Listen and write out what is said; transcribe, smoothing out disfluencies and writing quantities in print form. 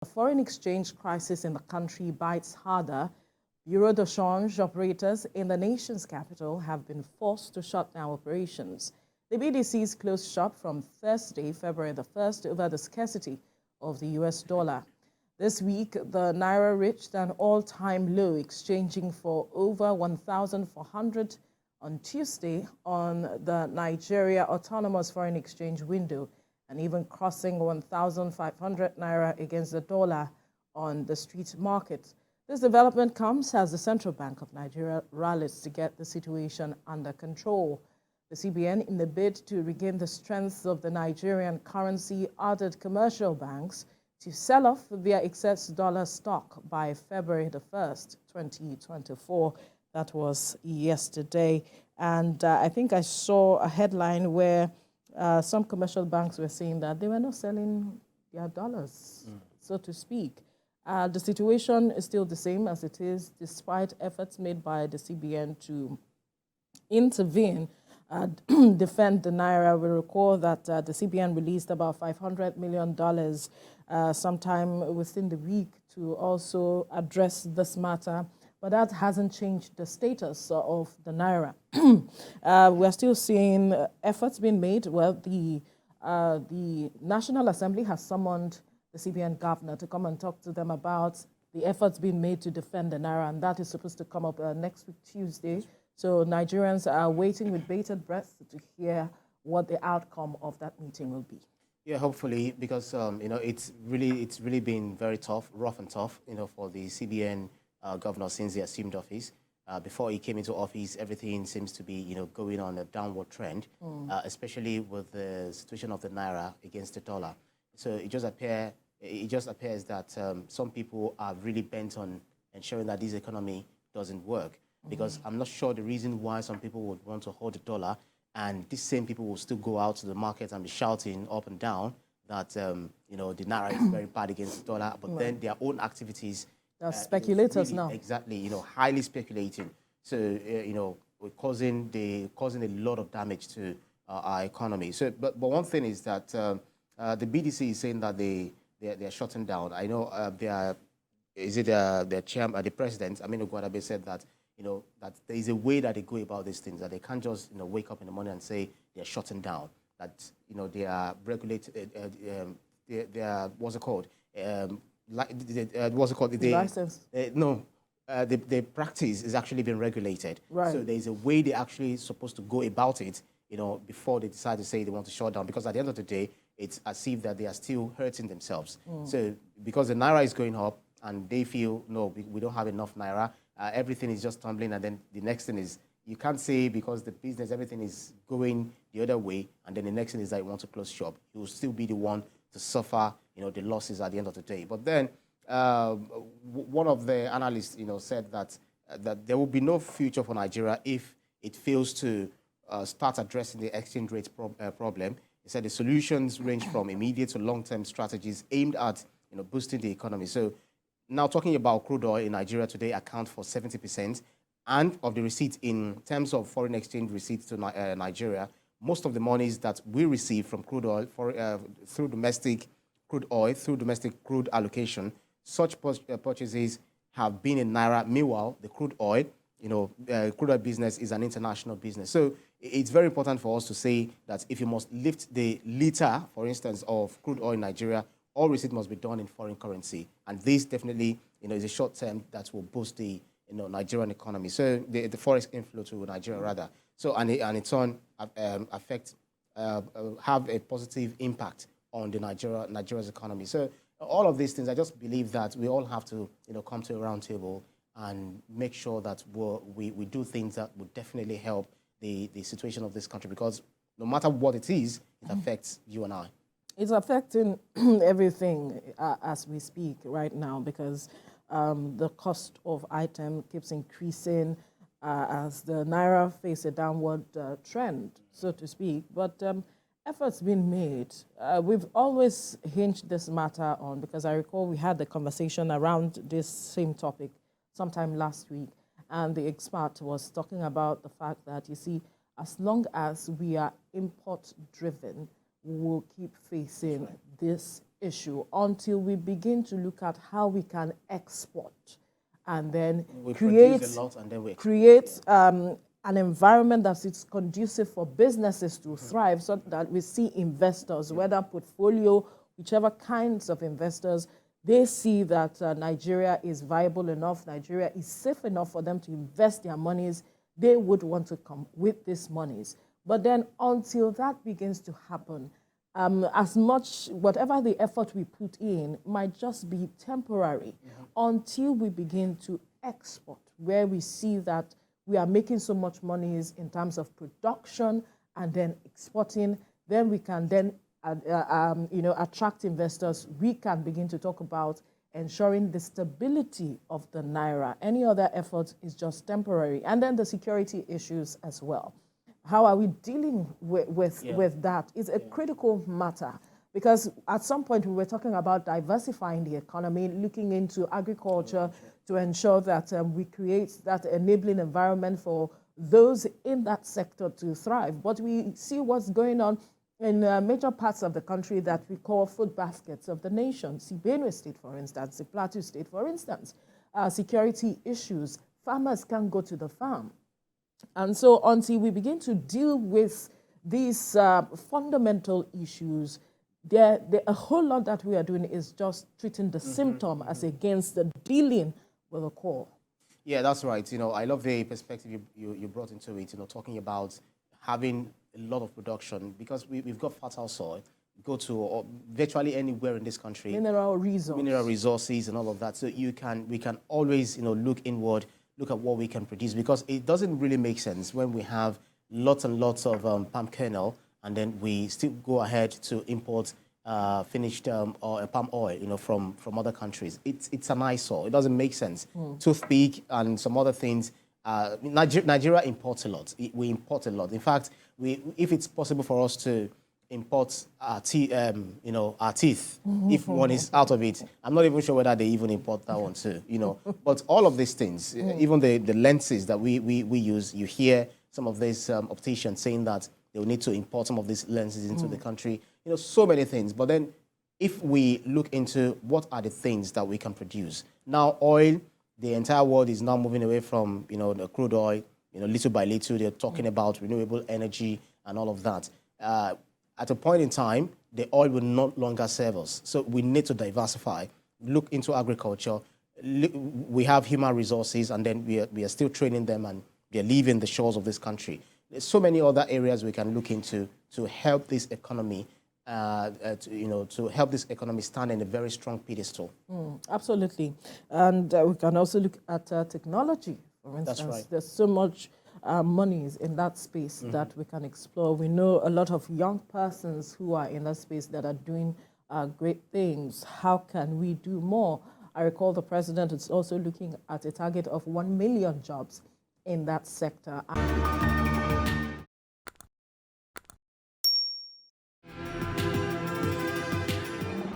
The foreign exchange crisis in the country bites harder. Bureau de change operators in the nation's capital have been forced to shut down operations. The BDCs closed shop from Thursday, February the 1st, over the scarcity of the US dollar. This week, the Naira reached an all-time low, exchanging for over 1,400 on Tuesday on the Nigeria Autonomous Foreign Exchange window, and even crossing 1,500 Naira against the dollar on the street market. This development comes as the Central Bank of Nigeria rallies to get the situation under control. The CBN, in the bid to regain the strength of the Nigerian currency, ordered commercial banks to sell off their excess dollar stock by February the 1st, 2024. That was yesterday. And I think I saw a headline where some commercial banks were saying that they were not selling their dollars, so to speak. The situation is still the same as it is, despite efforts made by the CBN to intervene, defend the Naira. We recall that the CBN released about $500 million sometime within the week to also address this matter. But that hasn't changed the status of the Naira. We're still seeing efforts being made. Well, the National Assembly has summoned the CBN governor to come and talk to them about the efforts being made to defend the Naira, and that is supposed to come up next week, Tuesday. So Nigerians are waiting with bated breath to hear what the outcome of that meeting will be. Yeah, hopefully, because it's really been very tough, rough and tough, for the CBN governor since he assumed office. Before he came into office, everything seems to be going on a downward trend, especially with the situation of the Naira against the dollar. So it just appears that some people are really bent on ensuring that this economy doesn't work. Because I'm not sure the reason why some people would want to hold the dollar, and these same people will still go out to the market and be shouting up and down that the Naira is very bad against the dollar, but then their own activities. Speculators really, now. Exactly, highly speculating. So, we're causing a lot of damage to our economy. So, but one thing is that the BDC is saying that they're shutting down. I know their chairman, the president, Aminu Gwadabe, said that that there is a way that they go about these things, that they can't just wake up in the morning and say they're shutting down. That they are regulated. They are what's it called? What's it called? The license. No, the practice is actually being regulated. Right. So there is a way they're actually supposed to go about it, before they decide to say they want to shut down. Because at the end of the day, it's as if that they are still hurting themselves. So because the Naira is going up and they feel, no, we don't have enough Naira, everything is just tumbling. And then the next thing is, you can't say because the business, everything is going the other way, and then the next thing is that you want to close shop. You will still be the one to suffer, the losses at the end of the day. But then one of the analysts, said that there will be no future for Nigeria if it fails to start addressing the exchange rate problem. He said the solutions range from immediate to long-term strategies aimed at, boosting the economy. So now talking about crude oil in Nigeria today account for 70%, and of the receipts in terms of foreign exchange receipts to Nigeria, most of the monies that we receive from crude oil through domestic crude allocation, such purchases have been in Naira. Meanwhile, the crude oil business is an international business. So it's very important for us to say that if you must lift the liter, for instance, of crude oil in Nigeria, all receipt must be done in foreign currency. And this definitely, is a short term that will boost the Nigerian economy. So the forex inflow to Nigeria rather. So and in turn have a positive impact on the Nigeria's economy. So all of these things, I just believe that we all have to come to a round table and make sure that we do things that would definitely help the situation of this country, because no matter what it is, it affects you and I. It's affecting everything as we speak right now, because the cost of item keeps increasing as the Naira faces a downward trend, so to speak. But efforts being made. We've always hinged this matter on, because I recall we had the conversation around this same topic sometime last week, and the expert was talking about the fact that, you see, as long as we are import-driven, we will keep facing this issue until we begin to look at how we can export and then We create produce a lot and then we export. create an environment that is conducive for businesses to thrive, so that we see investors, whether portfolio, whichever kinds of investors, they see that Nigeria is viable enough, Nigeria is safe enough for them to invest their monies. They would want to come with these monies. But then until that begins to happen, as much, whatever the effort we put in might just be temporary until we begin to export, where we see that we are making so much money in terms of production and then exporting, then we can then attract investors. We can begin to talk about ensuring the stability of the naira. Any other effort is just temporary. And then the security issues as well. How are we dealing with that? It's a critical matter, because at some point we were talking about diversifying the economy, looking into agriculture to ensure that we create that enabling environment for those in that sector to thrive. But we see what's going on in major parts of the country that we call food baskets of the nation. See Benue State, for instance, the Plateau State, for instance. Security issues. Farmers can't go to the farm. And so until we begin to deal with these fundamental issues, a whole lot that we are doing is just treating the symptom as against the dealing with the core. Yeah, that's right. I love the perspective you brought into it, talking about having a lot of production, because we've got fertile soil. Go to virtually anywhere in this country. Mineral resources and all of that. So we can always, look inward, look at what we can produce, because it doesn't really make sense when we have lots and lots of palm kernel and then we still go ahead to import finished or palm oil, from other countries. It's an eyesore. It doesn't make sense. Toothpick and some other things. Nigeria imports a lot. We import a lot. In fact, if it's possible for us to import our teeth, if one is out of it. I'm not even sure whether they even import that one too, But all of these things, even the lenses that we use, you hear some of these opticians saying that they will need to import some of these lenses into the country. So many things. But then if we look into what are the things that we can produce. Now, oil, the entire world is now moving away from, the crude oil, little by little. They're talking about renewable energy and all of that. At a point in time, the oil will no longer serve us. So we need to diversify, look into agriculture. We have human resources, and then we are still training them, and they're leaving the shores of this country. There's so many other areas we can look into to help this economy, to help this economy stand in a very strong pedestal. Absolutely. And we can also look at technology, for instance. That's right. There's so much monies in that space that we can explore. We know a lot of young persons who are in that space that are doing great things. How can we do more? I recall the president is also looking at a target of 1 million jobs in that sector.